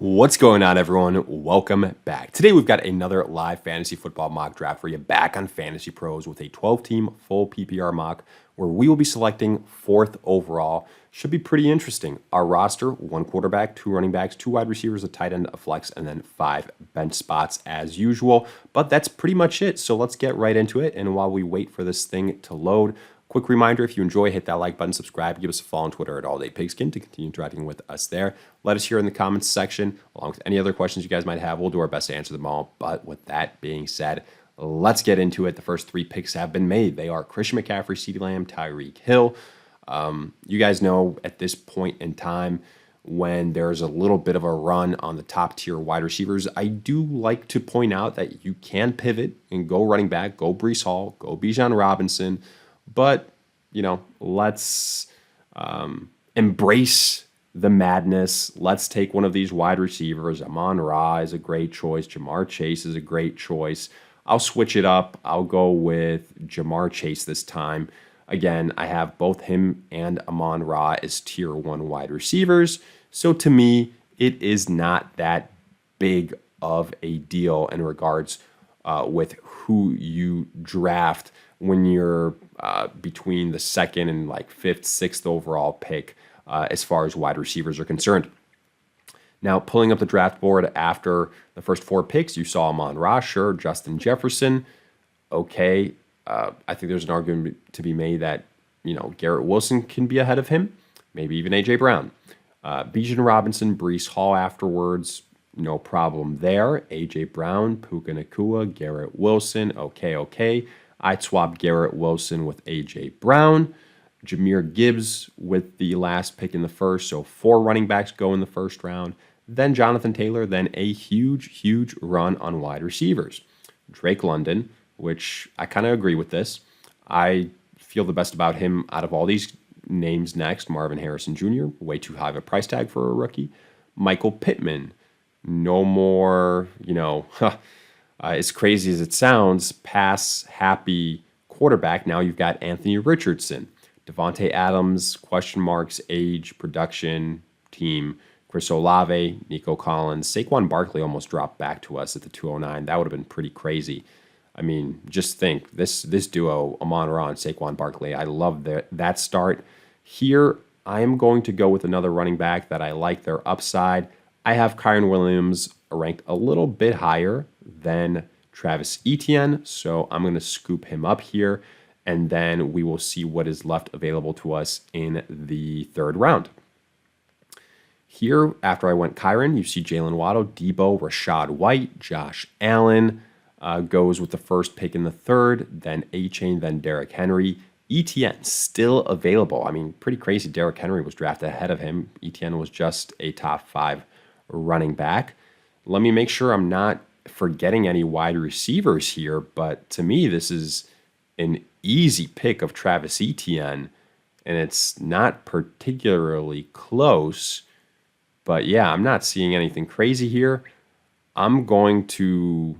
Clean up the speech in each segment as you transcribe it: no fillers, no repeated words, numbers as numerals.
What's going on, everyone? Welcome back. Today, we've got another live fantasy football mock draft for you back on Fantasy Pros with a 12-team full PPR mock where we will be selecting 4th overall. Should be pretty interesting. Our roster, 1 quarterback, 2 running backs, 2 wide receivers, a tight end, a flex, and then 5 bench spots as usual. But that's pretty much it. So let's get right into it. And while we wait for this thing to load, quick reminder, if you enjoy, hit that like button, subscribe, give us a follow on Twitter at AllDayPigskin to continue driving with us there. Let us hear in the comments section, along with any other questions you guys might have. We'll do our best to answer them all. But with that being said, let's get into it. The first 3 picks have been made. They are Christian McCaffrey, CeeDee Lamb, Tyreek Hill. You guys know at this point in time, when there's a little bit of a run on the top tier wide receivers, I do like to point out that you can pivot and go running back, go Breece Hall, go Bijan Robinson. But, let's embrace the madness. Let's take one of these wide receivers. Amon-Ra is a great choice. Jamar Chase is a great choice. I'll switch it up. I'll go with Jamar Chase this time. Again, I have both him and Amon-Ra as tier 1 wide receivers. So to me, it is not that big of a deal in regards with who you draft when you're between the 2nd and 5th, 6th overall pick as far as wide receivers are concerned. Now, pulling up the draft board after the first 4 picks, you saw Amon-Ra, sure, Justin Jefferson. Okay, I think there's an argument to be made that, Garrett Wilson can be ahead of him, maybe even A.J. Brown. Bijan Robinson, Breece Hall afterwards, no problem there. A.J. Brown, Puka Nacua, Garrett Wilson, okay. I'd swap Garrett Wilson with A.J. Brown. Jahmyr Gibbs with the last pick in the first, so 4 running backs go in the first round. Then Jonathan Taylor, then a huge run on wide receivers. Drake London, which I kind of agree with this. I feel the best about him out of all these names next. Marvin Harrison Jr., way too high of a price tag for a rookie. Michael Pittman, no more, as crazy as it sounds, pass-happy quarterback. Now you've got Anthony Richardson. Devontae Adams, question marks, age, production, team. Chris Olave, Nico Collins. Saquon Barkley almost dropped back to us at the 209. That would have been pretty crazy. I mean, just think, this duo, Amon-Ra and Saquon Barkley, I love that start. Here, I am going to go with another running back that I like their upside. I have Kyren Williams ranked a little bit higher than Travis Etienne, so I'm going to scoop him up here, and then we will see what is left available to us in the 3rd round. Here, after I went Kyren, you see Jalen Waddle, Debo, Rashad White, Josh Allen goes with the first pick in the 3rd, then A-Chain, then Derrick Henry. Etienne still available. I mean, pretty crazy. Derrick Henry was drafted ahead of him. Etienne was just a top 5 running back. Let me make sure I'm not forgetting any wide receivers here, but to me, this is an easy pick of Travis Etienne, and it's not particularly close. But yeah, I'm not seeing anything crazy here. Considering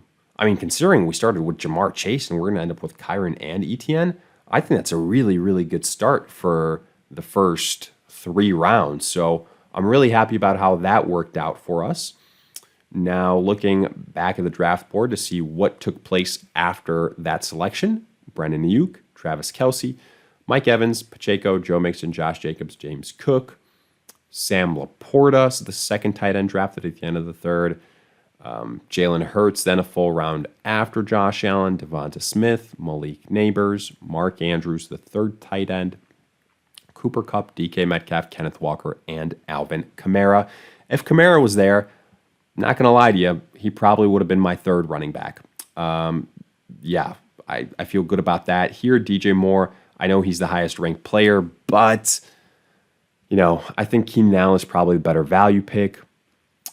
we started with Jamar Chase and we're going to end up with Kyren and Etienne, I think that's a really good start for the first 3 rounds. So I'm really happy about how that worked out for us. Now, looking back at the draft board to see what took place after that selection, Brandon Ayuk, Travis Kelce, Mike Evans, Pacheco, Joe Mixon, Josh Jacobs, James Cook, Sam Laporta, so the 2nd tight end drafted at the end of the 3rd. Jalen Hurts, then a full round after Josh Allen, Devonta Smith, Malik Neighbors, Mark Andrews, the 3rd tight end, Cooper Kupp, DK Metcalf, Kenneth Walker, and Alvin Kamara. If Kamara was there, not going to lie to you, he probably would have been my 3rd running back. I feel good about that. Here, DJ Moore, I know he's the highest ranked player, but, I think Keenan Allen is probably the better value pick.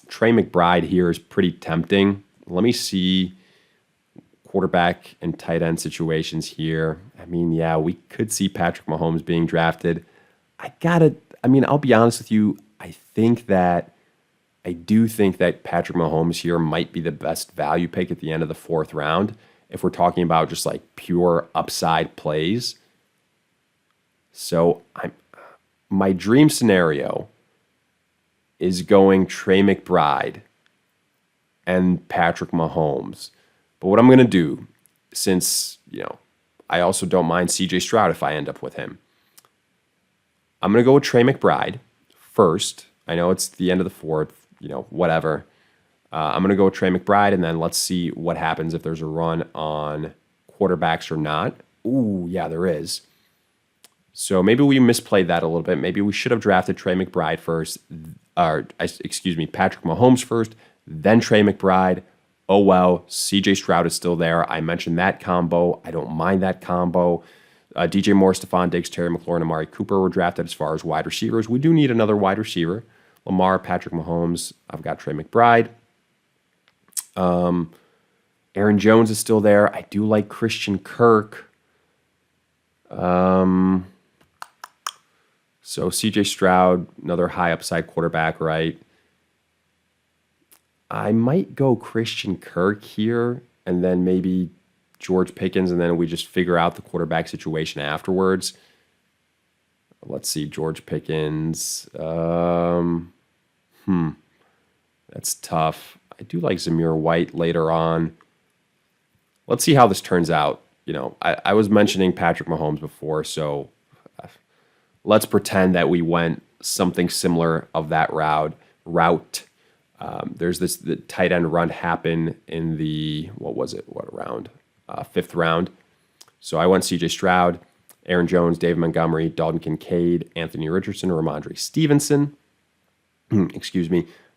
Trey McBride here is pretty tempting. Let me see quarterback and tight end situations here. We could see Patrick Mahomes being drafted. I'll be honest with you. I do think that Patrick Mahomes here might be the best value pick at the end of the 4th round if we're talking about just pure upside plays. So my dream scenario is going Trey McBride and Patrick Mahomes. But what I'm going to do, since, I also don't mind CJ Stroud if I end up with him, I'm going to go with Trey McBride first. I know it's the end of the fourth, whatever. I'm going to go with Trey McBride, and then let's see what happens if there's a run on quarterbacks or not. Ooh, yeah, there is. So maybe we misplayed that a little bit. Maybe we should have drafted Trey McBride first, Patrick Mahomes first, then Trey McBride. Oh well, CJ Stroud is still there. I mentioned that combo. I don't mind that combo. DJ Moore, Stephon Diggs, Terry McLaurin, Amari Cooper were drafted as far as wide receivers. We do need another wide receiver. Lamar, Patrick Mahomes. I've got Trey McBride. Aaron Jones is still there. I do like Christian Kirk. So CJ Stroud, another high upside quarterback, right? I might go Christian Kirk here, and then maybe George Pickens, and then we just figure out the quarterback situation afterwards. Let's see, George Pickens. That's tough. I do like Zamir White later on. Let's see how this turns out. I was mentioning Patrick Mahomes before, so let's pretend that we went something similar of that route. There's the tight end run happen in the, what round? Fifth round. So I went CJ Stroud, Aaron Jones, David Montgomery, Dalton Kincaid, Anthony Richardson, Ramondre Stevenson,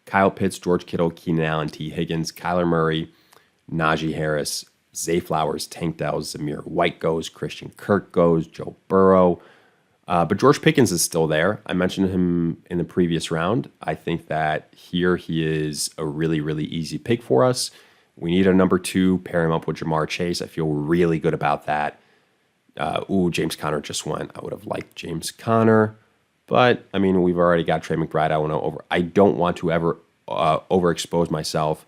Kyle Pitts, George Kittle, Keenan Allen, T. Higgins, Kyler Murray, Najee Harris, Zay Flowers, Tank Dell, Zamir White goes, Christian Kirk goes, Joe Burrow. But George Pickens is still there. I mentioned him in the previous round. I think that here he is a really, really easy pick for us. We need a number 2, pair him up with Jamar Chase. I feel really good about that. James Conner just went. I would have liked James Conner. But, we've already got Trey McBride. I don't want to ever overexpose myself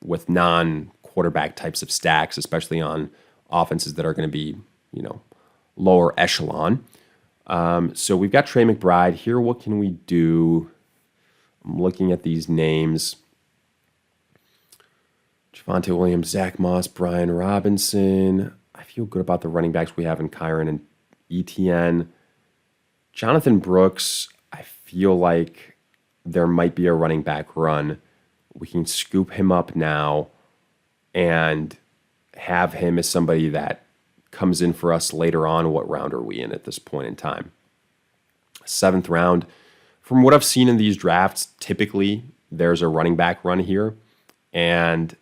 with non-quarterback types of stacks, especially on offenses that are going to be, lower echelon. So we've got Trey McBride here. What can we do? I'm looking at these names. Javonte Williams, Zach Moss, Brian Robinson. I feel good about the running backs we have in Kyron and ETN. Jonathan Brooks, I feel like there might be a running back run. We can scoop him up now and have him as somebody that comes in for us later on. What round are we in at this point in time? 7th round. From what I've seen in these drafts, typically there's a running back run here, and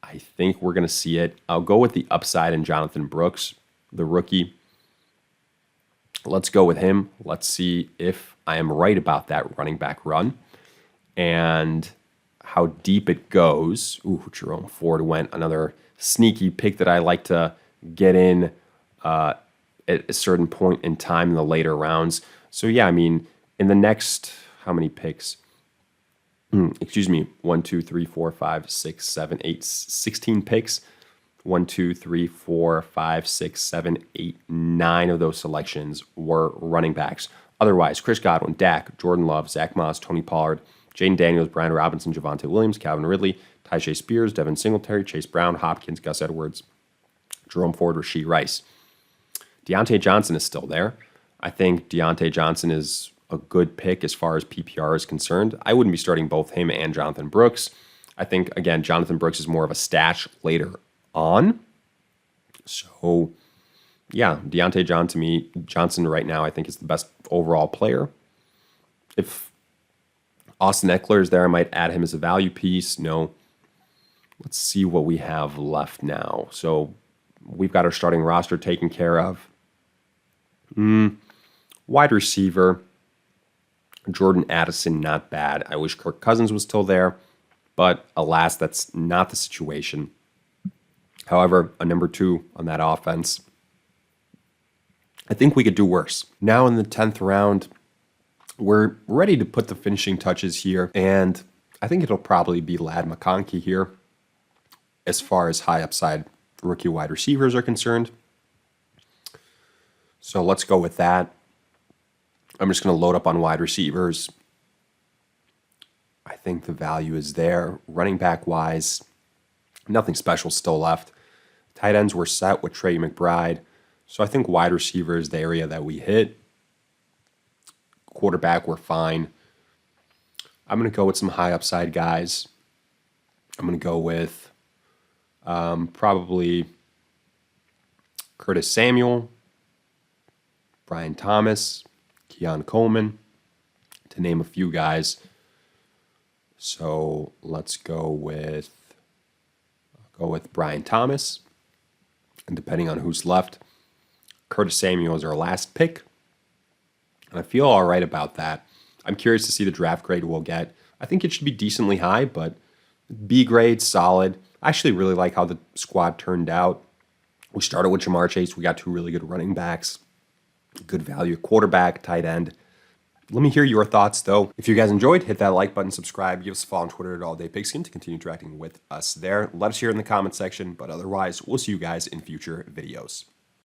I think we're going to see it. I'll go with the upside in Jonathan Brooks, the rookie. Let's go with him. Let's see if I am right about that running back run and how deep it goes. Jerome Ford went, another sneaky pick that I like to get in at a certain point in time in the later rounds. So yeah, in the next, how many picks? 1, 2, 3, 4, 5, 6, 7, 8, 16 picks. 1, 2, 3, 4, 5, 6, 7, 8, 9 of those selections were running backs. Otherwise, Chris Godwin, Dak, Jordan Love, Zach Moss, Tony Pollard, Jaden Daniels, Brian Robinson, Javonte Williams, Calvin Ridley, Tyjae Spears, Devin Singletary, Chase Brown, Hopkins, Gus Edwards, Jerome Ford, Rashee Rice. Deontay Johnson is still there. I think Deontay Johnson is a good pick as far as PPR is concerned. I wouldn't be starting both him and Jonathan Brooks. I think, again, Jonathan Brooks is more of a stash later on. So, yeah, Deontay Johnson right now I think is the best overall player. If Austin Eckler is there, I might add him as a value piece. No. Let's see what we have left now. So we've got our starting roster taken care of. Wide receiver, Jordan Addison, not bad. I wish Kirk Cousins was still there, but alas, that's not the situation. However, a number 2 on that offense, I think we could do worse. Now in the 10th round, we're ready to put the finishing touches here, and I think it'll probably be Ladd McConkey here as far as high upside rookie wide receivers are concerned. So let's go with that. I'm just going to load up on wide receivers. I think the value is there. Running back wise, nothing special still left. Tight ends were set with Trey McBride. So I think wide receiver is the area that we hit. Quarterback, we're fine. I'm going to go with some high upside guys. I'm going to go with probably Curtis Samuel, Brian Thomas, Keon Coleman, to name a few guys. So let's go with Brian Thomas. And depending on who's left, Curtis Samuel is our last pick. And I feel all right about that. I'm curious to see the draft grade we'll get. I think it should be decently high, but B grade, solid. I actually really like how the squad turned out. We started with Jamar Chase. We got 2 really good running backs, good value quarterback, tight end. Let me hear your thoughts, though. If you guys enjoyed, hit that like button, subscribe, give us a follow on Twitter at AllDayPigskin to continue interacting with us there. Let us hear in the comment section, but otherwise, we'll see you guys in future videos.